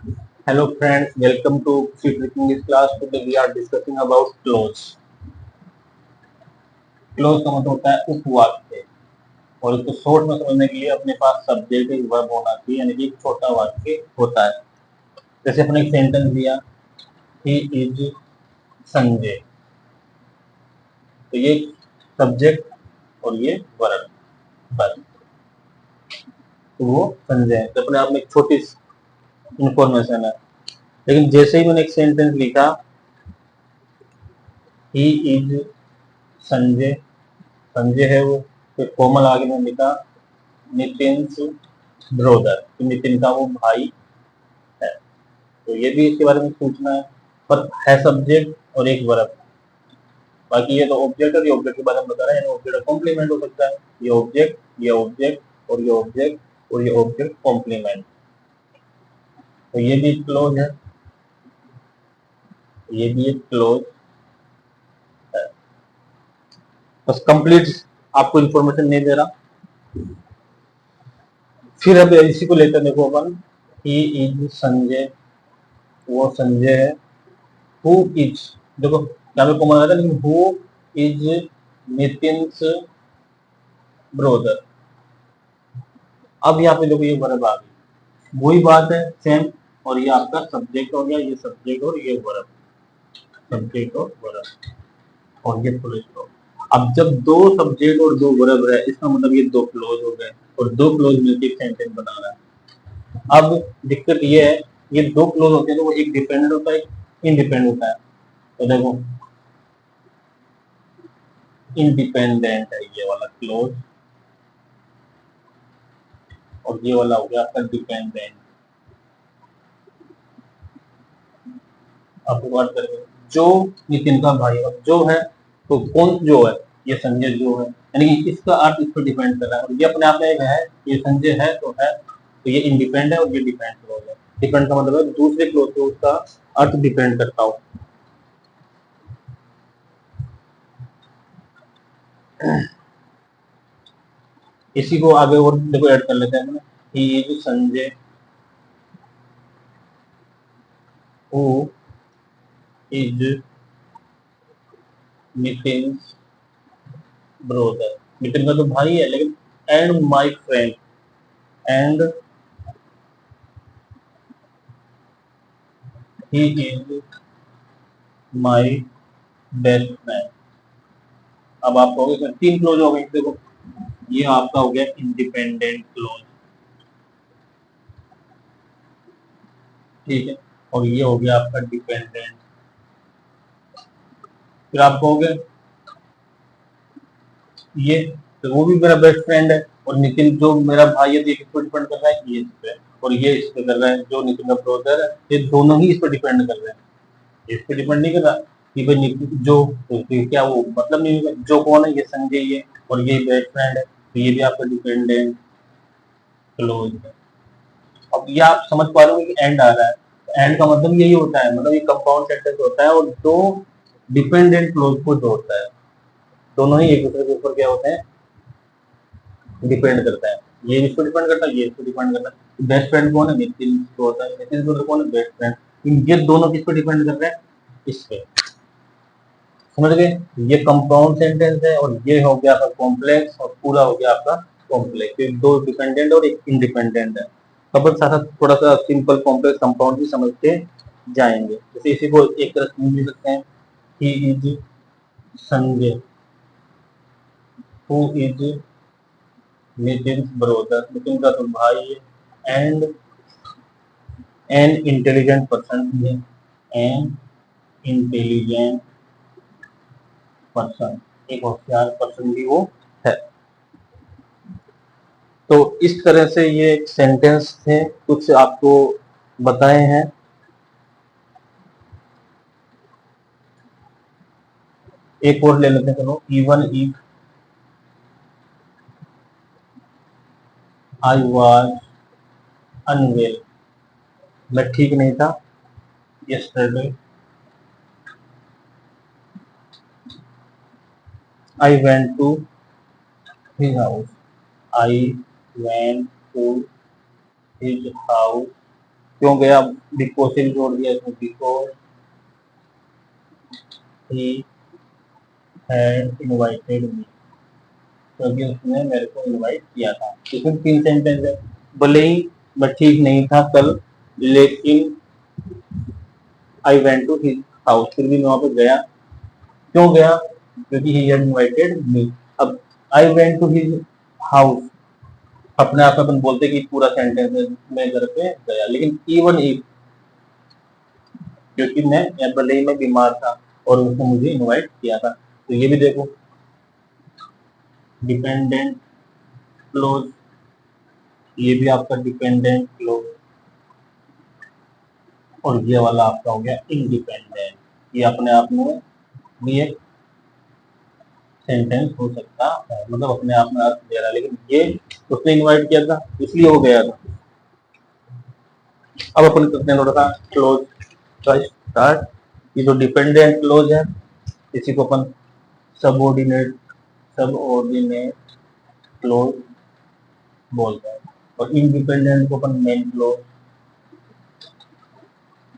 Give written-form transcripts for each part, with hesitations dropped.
Hello friends, welcome to Secret English class. Today we are discussing about clause. Close का मतलब होता है उपवाक्य और इसको शॉर्ट में समझने के लिए अपने पास सब्जेक्ट एक वर्ब होना चाहिए, यानी कि एक छोटा वाक्य होता है। जैसे अपने एक सेंटेंस दिया, ही इज संजय, तो ये सब्जेक्ट और ये वर्ब, बस। तो वो संजय है, तो अपने आप में एक छोटी इंफॉर्मेशन है। लेकिन जैसे ही मैंने एक सेंटेंस लिखा, ही इज संजय, संजय है वो, फिर कोमल आगे में लिखा नितिन ब्रोदर, तो नितिन का वो भाई है। तो ये भी इसके बारे में पूछना है, पर है सब्जेक्ट और एक वर्ब। बाकी ये तो ऑब्जेक्ट और ये ऑब्जेक्ट के बारे में बता रहा है, ऑब्जेक्ट कॉम्प्लीमेंट हो सकता है। ये ऑब्जेक्ट, ये ऑब्जेक्ट और ये ऑब्जेक्ट और ये ऑब्जेक्ट कॉम्प्लीमेंट, तो ये भी क्लोज है, ये भी एक क्लोज है। बस कंप्लीट आपको इंफॉर्मेशन नहीं दे रहा। फिर अब इसी को लेकर देखो अपन, ही इज संजय, वो संजय है। हु इज, देखो यहाँ पे कॉमन आ रहा है, लेकिन हु इज नितिन ब्रोदर। अब यहाँ पे देखो ये वर्ब आ गई, वही बात है सेम। और ये आपका सब्जेक्ट हो गया, ये सब्जेक्ट और ये वर्ब, सब्जेक्ट और वर्ब, और ये फुल स्टॉप। अब जब दो सब्जेक्ट और दो वर्ब है, इसका मतलब ये दो क्लोज हो गए, और दो क्लोज मिलकर एक सेंटेंस बना रहा है। अब दिक्कत ये है, ये दो क्लोज होते हैं तो वो एक डिपेंडेंट होता है, एक इंडिपेंडेंट होता है। तो देखो इंडिपेंडेंट है ये वाला क्लोज, और ये वाला हो गया आपका डिपेंडेंट। आपको बात करेंगे जो नितिन का भाई, अब जो है तो कौन जो है, ये संजय जो है, यानी कि इसका अर्थ इस पर डिपेंड कर रहा है, और ये अपने आप में एक है, ये संजय है तो है, तो ये इंडिपेंडेंट है और ये डिपेंड क्लोज है। डिपेंड का मतलब है दूसरे क्लोज पे उसका अर्थ डिपेंड करता हो। इसी को आगे और देखो ऐड कर लेते हैं, he is Sanjay who is Nitin brother, Nitin का तो भाई है, लेकिन and my friend, and he is my best friend. अब आप कहोगे सर तीन क्लोज हो गए, देखो ये आपका हो गया इंडिपेंडेंट क्लोज, ठीक है, और ये हो गया आपका डिपेंडेंट। फिर आप कहोगे ये, तो वो भी मेरा बेस्ट फ्रेंड है, और नितिन जो मेरा भाई है, तो ये किस पर डिपेंड कर रहा है, ये इस पे, और ये इस पे कर रहा है, जो नितिन का ब्रदर है, ये दोनों ही इस पर डिपेंड कर रहे हैं। इस पे डिपेंड नहीं कर रहा कि भाई नितिन जो, तो क्या वो मतलब नहीं होगा, जो कौन है, ये संजय ये, और ये बेस्ट फ्रेंड है, तो ये भी आपका डिपेंडेंट क्लोज है। अब ये आप समझ पा रहे हो कि एंड आ रहा है, एंड का मतलब यही होता है, मतलब ये कंपाउंड सेंटेंस होता है और दो डिपेंडेंट क्लोज को जोड़ता है। दोनों ही एक दूसरे के ऊपर क्या होते हैं, डिपेंड करता है। ये इस पर डिपेंड करता है, ये इस पर डिपेंड करता है। बेस्ट फ्रेंड कौन है, नितिन को होता है, नितिन को कौन है, बेस्ट फ्रेंड। ये दोनों किस पर डिपेंड कर रहे हैं, इस पे। समझ गए, ये कंपाउंड सेंटेंस है और ये हो गया आपका कॉम्प्लेक्स, और पूरा हो गया आपका कॉम्प्लेक्स। ये दो डिपेंडेंट और एक इंडिपेंडेंट है। तो अपन साथ साथ थोड़ा सा सिंपल कॉम्प्लेक्स कंपाउंड भी समझते जाएंगे। जैसे इसी को एक तरह से लिख सकते हैं, he is Sanjay who is Nitin brother, Nitin का तो भाई है, एंड एन इंटेलिजेंट पर्सन भी है, एन इंटेलिजेंट पर्सन, एक होशियार पर्सन भी वो है। तो इस तरह से ये सेंटेंस थे, कुछ आपको बताए हैं। एक और ले लेते हैं, चलो, even if I was unwell, मैं ठीक नहीं था yesterday, I went to his house, I went to his house क्यों गया, बिकॉज से भी जोड़ दिया इसमें, बिकॉज ही हैड इनवाइटेड मी, क्योंकि उसने मेरे को इनवाइट किया था। इसमें 3 सेंटेंस है। भले ही मैं ठीक नहीं था कल, लेकिन I went to his house, फिर भी मैं वहां पर गया। क्यों गया, क्योंकि ही हैड इनवाइटेड मी। अब I went to his house अपने आप में अपन बोलते कि पूरा सेंटेंस है, मैं घर पे गया, लेकिन इवन इफ, क्योंकि मैं भले ही मैं बीमार था और उसने मुझे इनवाइट किया था। तो ये भी देखो, डिपेंडेंट क्लोज, ये भी आपका डिपेंडेंट क्लोज, और ये वाला आपका हो गया इंडिपेंडेंट। ये अपने आप में भी एक सेंटेंस हो सकता है, मतलब अपने आप में अर्थ दे रहा है, लेकिन ये उसने इनवाइट किया था इसलिए हो गया था। अब अपन करते हैं थोड़ा सा क्लोज का स्टार्ट। ये जो डिपेंडेंट क्लोज है, इसी को अपन सबऑर्डिनेट सबऑर्डिनेट क्लोज बोलते हैं, और इंडिपेंडेंट को अपन मेन क्लोज,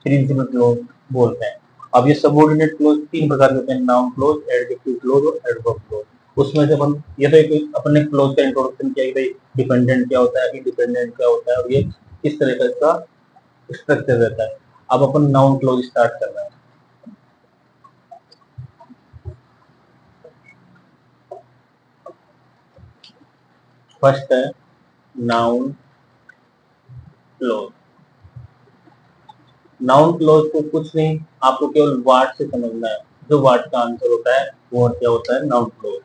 प्रिंसिपल क्लोज बोलते हैं। अब ये सबऑर्डिनेट क्लोज 3 प्रकार के होते हैं, नाउन क्लोज, एडजेक्टिव क्लोज और एडवर्ब क्लोज। उसमें से अपन ये तो एक अपने क्लोज का इंट्रोडक्शन किया कि भाई डिपेंडेंट क्या होता है, इंडिपेंडेंट क्या होता है, और ये किस तरह का इसका स्ट्रक्चर रहता है। अब अपन नाउन क्लोज स्टार्ट कर रहे हैं। फर्स्ट है नाउन क्लोज। नाउन क्लोज को कुछ नहीं, आपको केवल वर्ड से समझना है, जो वर्ड का आंसर होता है वो क्या होता है, नाउन क्लोज।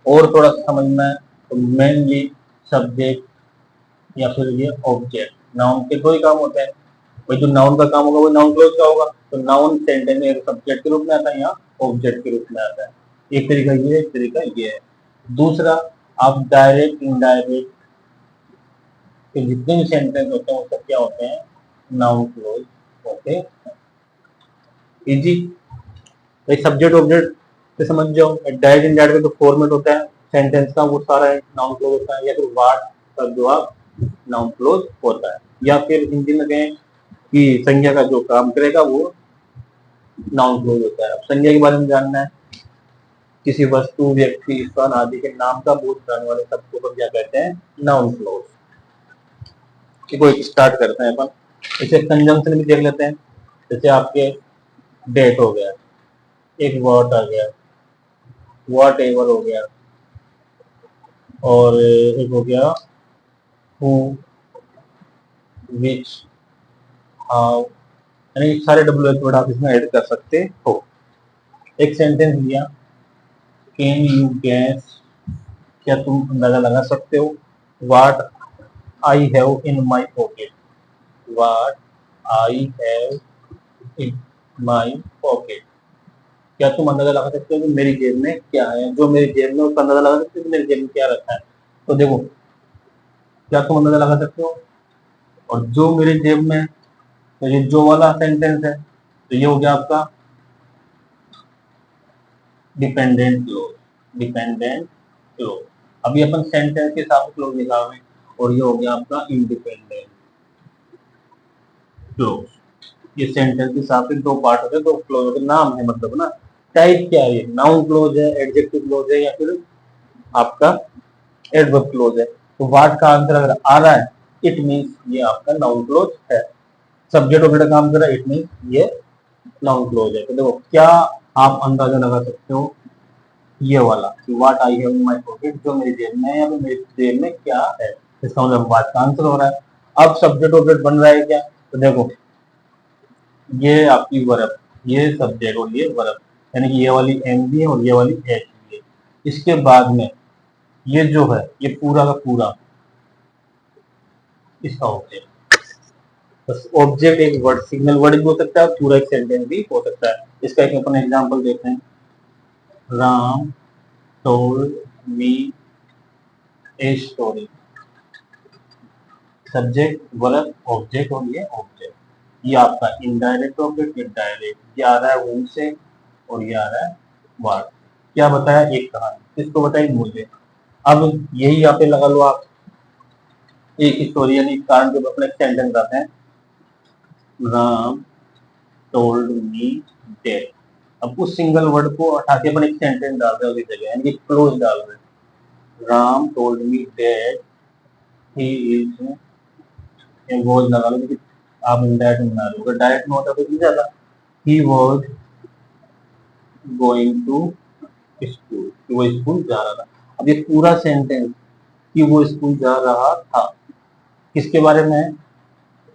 और थोड़ा सा समझना है तो मेनली सब्जेक्ट या फिर ये ऑब्जेक्ट, नाउन के 2 ही काम होते हैं। भाई जो नाउन का काम होगा वो नाउन क्लोज का होगा। तो नाउन सेंटेंस में सब्जेक्ट के रूप में आता है या ऑब्जेक्ट के रूप में आता है। एक तरीका ये है, एक तरीका ये है। दूसरा, आप डायरेक्ट इनडायरेक्ट के जितने भी सेंटेंस होते हैं वो सब क्या होते हैं, नाउन क्लोज होते हैं। इजी, भाई सब्जेक्ट ऑब्जेक्ट से समझ जाओ। डायरेक्ट इनडायरेक्ट जो फॉर्मेट होता है सेंटेंस का वो सारा नाउन क्लोज होता है, या फिर वर्ड का जवाब नाउन क्लोज होता है, या फिर हिंदी में कहें कि संज्ञा का जो काम करेगा वो नाउन क्लोज होता है। अब संज्ञा के बारे में जानना है, किसी वस्तु, व्यक्ति, स्थान आदि के नाम का बोध कराने वाले शब्द को क्या कहते हैं, नाउन क्लोज। कोई स्टार्ट करते हैं अपन, इसे कंजंक्शन भी देख लेते हैं। जैसे आपके डेट हो गया, एक वॉट आ गया, वॉट एवर हो गया, और एक हो गया हु, विच, हाउ, यानी सारे WH वर्ड आप इसमें ऐड कर सकते हो। एक सेंटेंस लिया, कैन यू गैस, क्या तुम अंदाजा लगा सकते हो, what I have in my pocket, what I have in my pocket, क्या तुम अंदाजा लगा सकते हो कि मेरी जेब में क्या है, जो मेरी जेब में उसका अंदाजा लगा सकते हो कि मेरी जेब में क्या रखा है। तो देखो, क्या तुम अंदाजा लगा सकते हो, और जो मेरी जेब में, तो ये जो वाला सेंटेंस है, तो ये हो गया आपका डिपेंडेंट क्लोज, डिपेंडेंट क्लोज। अभी अपन सेंटेंस के हिसाब से क्लोज निकाल रहे हैं, और ये हो गया आपका इंडिपेंडेंट क्लोज। ये सेंटेंस के हिसाब से 2 पार्ट होते हैं, 2 क्लोज होते हैं, नाम है मतलब ना। टाइप क्या है, नाउन क्लोज है, एडजेक्टिव क्लोज है, या फिर आपका एडवर्ब क्लोज है। तो वर्ड का आंसर अगर आ रहा है, इट मींस ये आपका नाउन क्लोज है। सब्जेक्ट ऑब्जेक्ट काम कर रहा है, इट मींस ये नाउन क्लोज है। तो देखो, क्या आप अंदाजा लगा सकते हो, ये वाला कि what I have in my pocket, जो मेरी जेब में है या फिर मेरी जेब में क्या है, इसका मतलब बात का आंसर हो रहा है। अब सब्जेक्ट ऑब्जेक्ट बन रहा है क्या, तो देखो ये आपकी वर्ब, ये सब्जेक्ट और ये वर्ब, यानी कि ये वाली एम भी है और ये वाली एच भी है। इसके बाद में ये जो है, ये पूरा का पूरा इसका ऑब्जेक्ट। बस ऑब्जेक्ट एक वर्ड, सिग्नल वर्ड भी हो सकता है, पूरा एक सेंटेंस भी हो सकता है। इसका एक अपन एग्जांपल देखते हैं, Ram told me a story। Subject, verb, object और ये ऑब्जेक्ट, ये आपका इनडायरेक्ट ऑब्जेक्ट, ये डायरेक्ट, ये आ रहा है वूम से और ये आ रहा है वर्ड। क्या बताया, एक कहानी, किसको बताई, मुझे। अब यही यहाँ पे लगा लो आप, एक स्टोरी यानी कारण जब अपने सेंटेंस आते हैं, राम टोल्ड मी दैट। अब उस सिंगल वर्ड को हटा के अपन एक सेंटेंस डाल रहे हैं उसकी जगह, यानी क्लोज डाल रहे हैं। Ram told me that he is, was लगा लो, लेकिन आप डायरेक्ट बना रहे हो, अगर डायरेक्ट में होता तो नहीं ज्यादा। He was going to school, वो स्कूल जा रहा था। अब ये पूरा सेंटेंस कि वो स्कूल जा रहा था किसके बारे में है?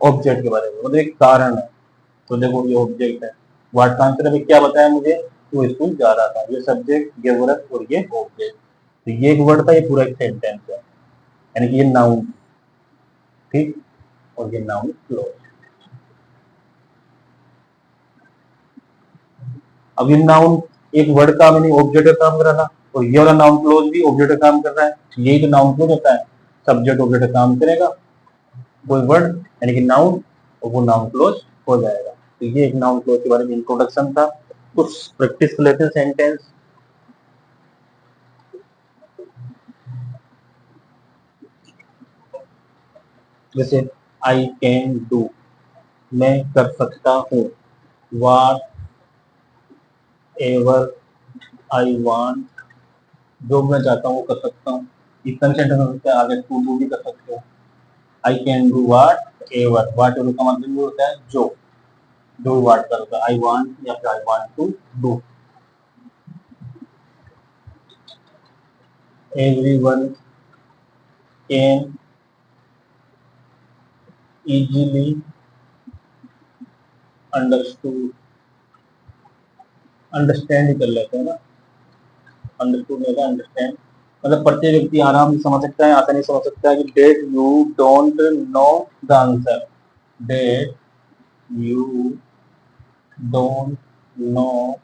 ऑब्जेक्ट के बारे में, मतलब एक कारण है। तो देखो ये ऑब्जेक्ट है, वर्ड का आंसर अभी क्या बताया मुझे? वो स्कूल जा रहा था। ये सब्जेक्ट, ये वर्ब और ये ऑब्जेक्ट। तो ये एक वर्ड था, ये पूरा एक सेंटेंस है, यानी कि ये नाउन, ठीक, और ये नाउन क्लोज। अब ये नाउन एक वर्ड का मैंने ऑब्जेक्ट का काम करा था, और ये वाला नाउन क्लोज भी ऑब्जेक्ट का काम कर रहा है। यही तो नाउन क्लोज होता है, सब्जेक्ट ऑब्जेक्ट का काम करेगा कोई वर्ड, यानी कि नाउन, और वो नाउन क्लोज हो जाएगा। तो ये एक नाउन क्लोज के बारे में इंट्रोडक्शन था। कुछ प्रैक्टिस कर लेते हैं सेंटेंस। जैसे आई कैन डू, मैं कर सकता हूँ। व्हाट एवर आई वांट, जो मैं चाहता हूँ वो कर सकता हूँ। इतना सेंटेंस हो सकता है, आगे टू डू भी कर सकते हो। I can do what ever, what ever का मतलब ये होता है जो, जो व्हाट करता है, आई वांट या फिर I want to do. Everyone can easily understood, understand ही कर लेते हैं ना, अंडरस्टूड नहीं होता, अंडरस्टैंड, मतलब प्रत्येक व्यक्ति आराम से समझ सकता है, आसानी से समझ सकता है कि that you don't know the answer, that you don't know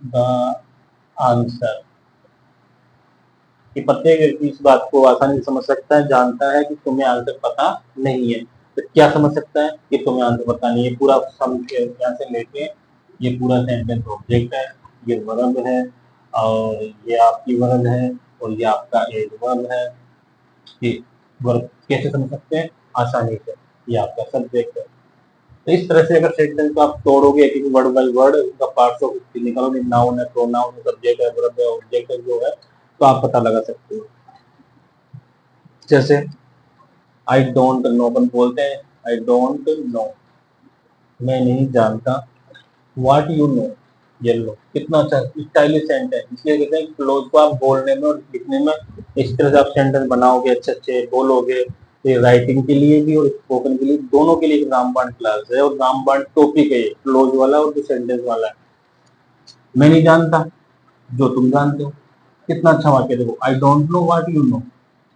the answer. कि प्रत्येक व्यक्ति इस बात को आसानी से समझ सकता है, जानता है कि तुम्हें आंसर पता नहीं है। तो क्या समझ सकता है कि तुम्हें आंसर पता नहीं है? पूरा सम यहाँ से लेके ये पूरा सेंटेंस ऑब्जेक्ट है, ये वर्ब है, और ये आपकी वर्ब है, और ये आपका एज वर्ब है। ये वर्ब कैसे समझ सकते हैं? आसानी से। ये आपका सब्जेक्ट है। तो इस तरह से अगर सेंटेंस को आप तोड़ोगे एक एक वर्ड बाय वर्ड, उसका पार्ट्स ऑफ स्पीच निकालोगे, नाउन है, प्रोनाउन है, सब्जेक्ट है, वर्ब है, ऑब्जेक्ट है, जो है, तो आप पता लगा सकते हो। जैसे आई डोंट नो, अपन बोलते हैं आई डोंट नो, मैं नहीं जानता। व्हाट यू नो, ये लो, कितना अच्छा स्टाइलिश सेंटेंस। इसलिए कहते हैं क्लोज को आप बोलने में और लिखने में इस तरह से आप सेंटेंस बनाओगे, अच्छे अच्छे बोलोगे, तो राइटिंग के लिए भी और स्पोकन के लिए, दोनों के लिए एक रामबाण क्लास है, और रामबाण टॉपिक है, क्लोज वाला और जो सेंटेंस वाला है। मैं नहीं जानता जो तुम जानते हो, कितना अच्छा वाक्य। देखो आई don't know what you know,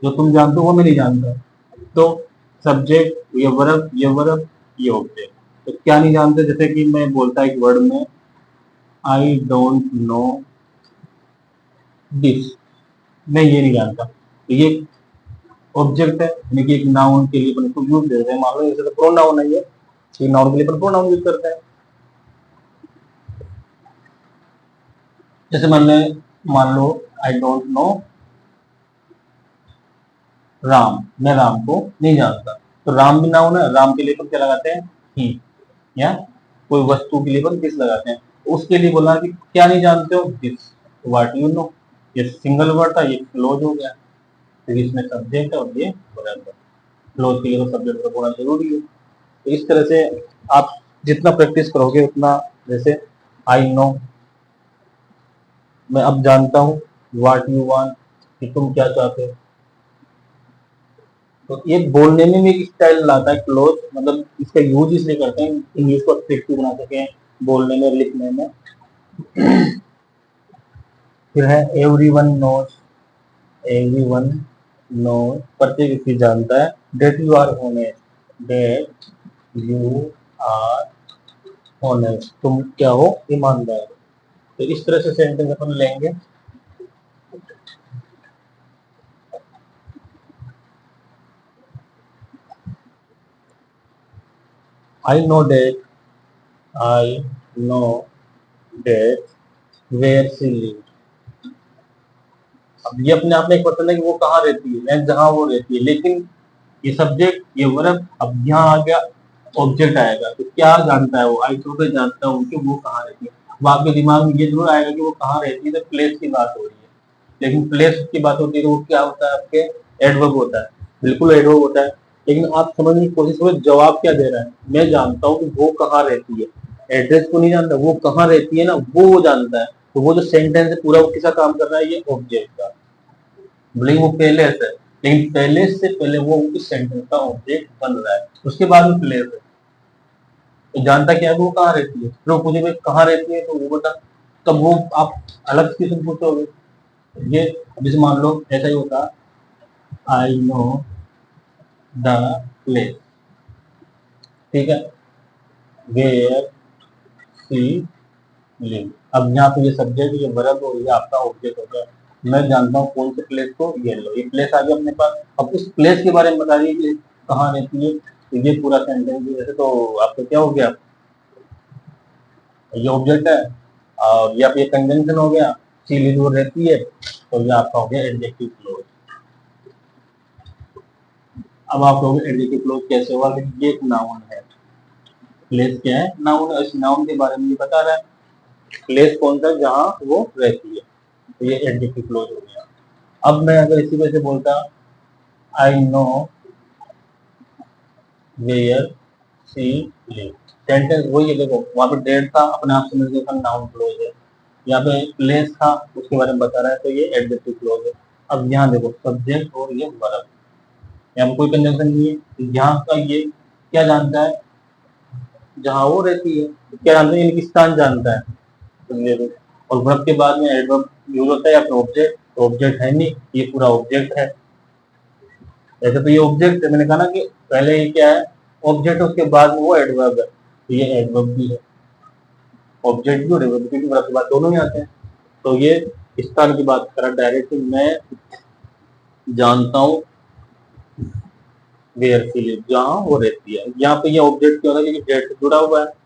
जो तुम जानते हो वो मैं नहीं जानता। तो सब्जेक्ट ये वर्ब ये ऑब्जेक्ट। तो क्या नहीं जानते? जैसे कि मैं बोलता एक वर्ड में आई डोंट नो दिस, मैं ये नहीं जानता, तो ये ऑब्जेक्ट है, यानी कि एक नाउन के लिए अपन इसको यूज देते हैं। मान लो जैसे प्रोनाउन है ये नाउन के लिए अपन प्रोनाउन यूज करते हैं। जैसे मान लो आई डोंट नो राम, मैं राम को नहीं जानता। तो राम भी नाउन है, राम के लिए अपन क्या लगाते हैं? ही, या कोई वस्तु के लिए अपन दिस लगाते हैं। तो उसके लिए बोला कि क्या नहीं जानते हो? This, what you know. ये सिंगल वर्ड था, ये क्लोज हो गया, तो इसमें सब्जेक्ट है और ये वर्ब है। क्लोज के लिए तो सब्जेक्ट का होना जरूरी है। तो इस तरह से आप जितना प्रैक्टिस करोगे उतना, जैसे आई नो, मैं अब जानता हूँ, व्हाट यू वांट, कि तुम क्या चाहते हो। तो ये बोलने में भी एक स्टाइल लाता है क्लोज, मतलब इसका यूज इसलिए करते हैं इंग्लिश को अट्रैक्टिव बना सके बोलने में और लिखने में। फिर है एवरीवन नोज, एवरीवन नोज, प्रत्येक व्यक्ति जानता है। That you are honest, that you are honest, तुम क्या हो? ईमानदार। तो इस तरह से सेंटेंस अपन लेंगे। I know that, I know that where she live. अब ये अपने आप में एक पर्सन है कि वो कहाँ रहती है, जहाँ वो रहती है, लेकिन ये सब्जेक्ट ये वर्ब अब यहाँ आ गया ऑब्जेक्ट आएगा तो क्या जानता है वो, आई तो जानता हूँ कि वो कहाँ रहती है। अब आपके दिमाग में ये जरूर आएगा कि वो कहाँ रहती है, तो प्लेस की बात हो रही है। लेकिन प्लेस की बात होती है तो वो क्या होता है, आपके एडवर्ब होता है, बिल्कुल एडवर्ब होता है। लेकिन आप समझने की कोशिश करो जवाब क्या दे रहा है, मैं जानता हूँ कि वो कहाँ रहती है, एड्रेस को नहीं जानता, वो कहाँ रहती है ना वो जानता है। तो वो जो सेंटेंस है पूरा वो किसका काम कर रहा है, ये ऑब्जेक्ट का। भले ही वो पहले है, लेकिन पहले से पहले वो उस सेंटेंस का ऑब्जेक्ट बन रहा है, उसके बाद में प्लेस है। तो जानता क्या है वो कहाँ रहती है, फिर वो पूछे भाई कहाँ रहती है तो वो बता। तब वो आप अलग क्वेश्चन पूछोगे। ये जैसे मान लो ऐसा ही होता, आई नो द प्लेस, ठीक है, वेयर सी लिव। अब यहाँ पे ये सब्जेक्ट, ये वर्ब और ये आपका ऑब्जेक्ट हो गया। मैं जानता हूँ कौन से प्लेस को, ये लो ये प्लेस आ गया अपने पास। अब उस प्लेस के बारे में बता रही है कि कहाँ रहती है, तो ये पूरा सेंटेंस वैसे तो आपका क्या हो गया, ये ऑब्जेक्ट है और ये आप ये कंजंक्शन हो गया, सी लिव वो रहती है, तो ये आपका हो गया एडजेक्टिव क्लोज। अब आप लोग एडजेक्टिव क्लोज कैसे होगा, ये एक नाउन है, प्लेस क्या है, नाउन है, इस नाउन के बारे में ये बता रहा है, प्लेस कौन सा जहाँ वो रहती है, तो ये एडजेक्टिव क्लोज हो गया। अब मैं अगर इसी वजह से बोलता I know where she live, sentence वही है, देखो वहां पे डेट था, अपने आप समझ गए नाउन क्लोज है। यहाँ पे प्लेस था उसके बारे में बता रहा है, तो ये एडजेक्टिव क्लोज है। अब यहाँ देखो सब्जेक्ट और ये वर्ब, यहाँ पे कोई कंजंक्शन नहीं है, तो यहाँ का ये क्या जानता है, जहाँ वो रहती है, तो क्या जानता है, ये स्थान जानता है, तो ये देखो। और वर्ब के बाद में एडवर्ब यूज होता है या फिर ऑब्जेक्ट, तो ऑब्जेक्ट है नहीं, ये पूरा ऑब्जेक्ट है। ऐसे तो ये ऑब्जेक्ट है, मैंने कहा ना कि पहले ये क्या है, ऑब्जेक्ट, उसके बाद में वो एडवर्ब है, तो ये एडवर्ब भी है, ऑब्जेक्ट भी और एडवर्ब भी, वर्ब के बाद दोनों ही आते हैं। तो ये स्थान की बात करा डायरेक्ट, मैं जानता हूँ वेयर सी लिव, जहाँ वो रहती है। यहाँ पे ये ऑब्जेक्ट क्यों है, क्योंकि डेट से जुड़ा हुआ है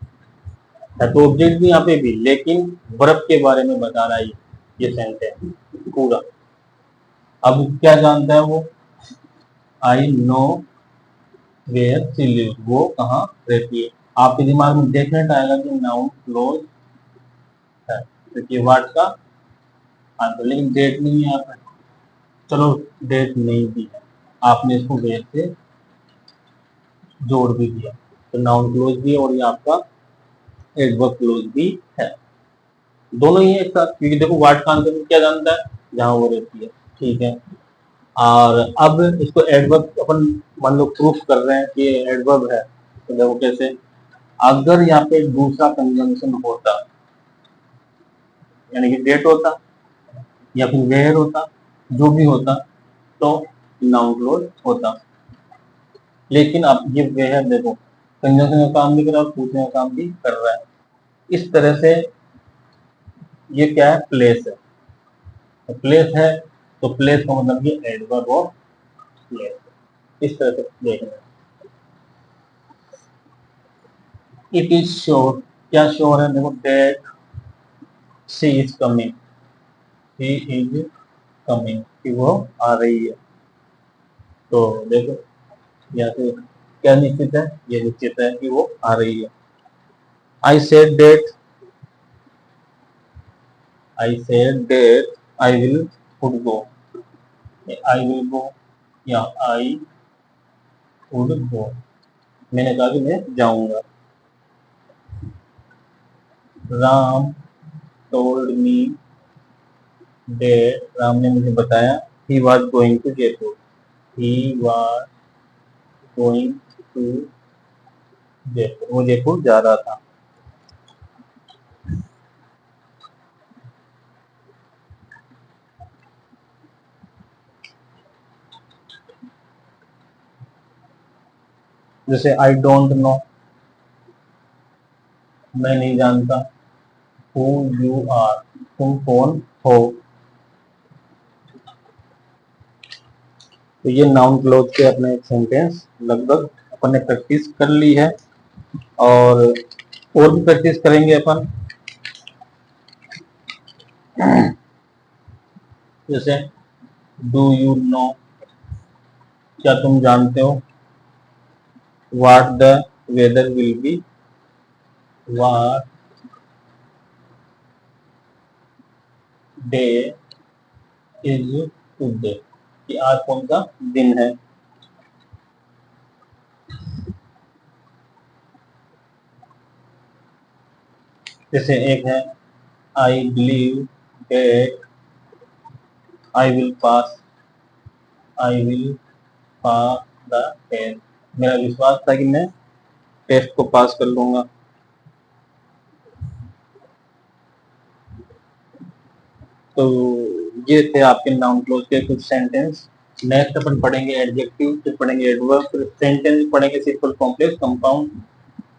तो ऑब्जेक्ट भी यहाँ पे भी, लेकिन वर्ब के बारे में बता रहा है ये सेंटेंस पूरा। अब क्या जानता है वो, I know where she live, वो कहाँ रहती है। आपके दिमाग में डेफिनेट आएगा कि नाउन क्लोज है, क्योंकि वर्ड का आंसर, लेकिन डेट नहीं है यहाँ पे। चलो डेट नहीं दी है, आपने इसको वेयर से जोड़ भी दिया, तो नाउन क्लोज भी है और ये आपका एडवर्ब क्लोज भी है, दोनों ही है एक साथ, क्योंकि देखो वर्ड का आंसर क्या जानता है, जहाँ वो रहती है, ठीक है। और अब इसको एडवर्ब अपन मान लो प्रूफ कर रहे हैं कि एडवर्ब है, तो देखो कैसे, अगर यहाँ पे दूसरा कंजंक्शन होता, यानी कि डेट होता या फिर वेयर होता, जो भी होता, तो नाउन क्लोज होता। लेकिन अब ये वेयर देखो कंजंक्शन का काम भी कर रहा है और पूछने का काम भी कर रहा है, इस तरह से ये क्या है, प्लेस है, तो प्लेस है, तो प्लेस का मतलब ये एडवर्ब ऑफ प्लेस, इस तरह से देखना है। इट इज श्योर, क्या श्योर है, देखो that she is coming, she is coming, कि वो आ रही है, तो देखो यहाँ से क्या निश्चित है, ये निश्चित है कि वो आ रही है। I said that, I said that I will would go, I will go या आई वुड गो, मैंने कहा कि मैं जाऊंगा। Ram told me that, Ram ने मुझे बताया, he was going to Jaipur, he was going to Jaipur, वो जयपुर जा रहा था। जैसे आई डोंट नो, मैं नहीं जानता, हु यू आर, तुम कौन हो, तो ये नाउन क्लोज के अपने एक सेंटेंस लगभग अपन ने प्रैक्टिस कर ली है, और भी प्रैक्टिस करेंगे अपन। जैसे डू यू नो, क्या तुम जानते हो, what the weather will be, what day is today, कि आज कौन सा दिन है। जैसे एक है I believe that I will pass, I will pass the test, मेरा विश्वास था कि मैं टेस्ट को पास कर लूंगा। तो ये थे आपके नाउन क्लोज के कुछ सेंटेंस। नेक्स्ट अपन पढ़ेंगे एडजेक्टिव, फिर पढ़ेंगे एडवर्ब, फिर सेंटेंस पढ़ेंगे सिंपल, कॉम्प्लेक्स, कंपाउंड।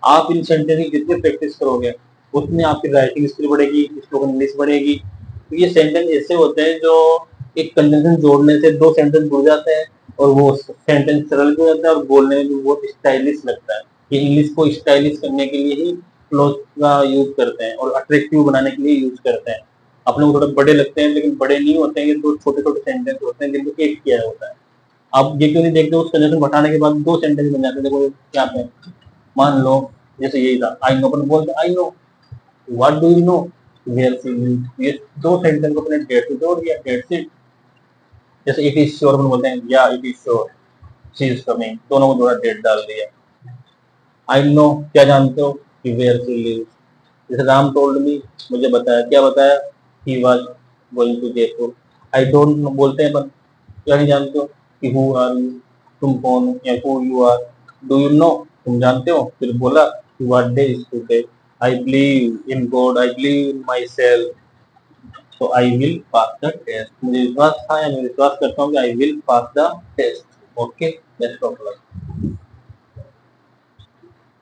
आप इन सेंटेंस की जितनी प्रैक्टिस करोगे उतनी आपकी राइटिंग स्किल बढ़ेगी, स्पोकन इंग्लिश बढ़ेगी। तो ये सेंटेंस ऐसे होते हैं जो एक कंजंक्शन जोड़ने से दो सेंटेंस जुड़ जाते हैं और वो सेंटेंस सरल भी हो जाता है और बोलने में भी बहुत स्टाइलिश लगता है। ये इंग्लिश को स्टाइलिश करने के लिए ही क्लोज का यूज करते हैं और अट्रैक्टिव बनाने के लिए यूज करते हैं। अपने को थोड़े बड़े लगते हैं लेकिन बड़े नहीं होते हैं, ये दो छोटे छोटे सेंटेंस होते हैं जिनको एक किया होता है। आप ये क्यों नहीं देखते, उस कंजंक्शन बढ़ाने के बाद दो सेंटेंस बन जाते हैं। देखो क्या है, मान लो जैसे यही था आई नो, अपन बोलते I know, what do you know, where she lives, ये दो सेंटेंस को अपने डेट से जोड़ दिया, डेट से। जैसे इट इज श्योर अपन बोलते हैं या it is sure she is coming, दोनों को जोड़ा, डेट डाल दिया। आई नो क्या जानते हो, कि वेयर शी लिव्स। जैसे राम टोल्ड मी, मुझे बताया, क्या बताया, he was going to Jaipur. I don't know बोलते हैं अपन, क्या नहीं जानते हो, कि हु आर यू, तुम कौन हो, या who you are. Do you know, तुम जानते हो, फिर बोला कि what day is today, I believe in God, I believe in myself, तो I will pass the test. मुझे विश्वास था या मैं विश्वास करता हूँ कि I will pass the test. Okay, best of luck.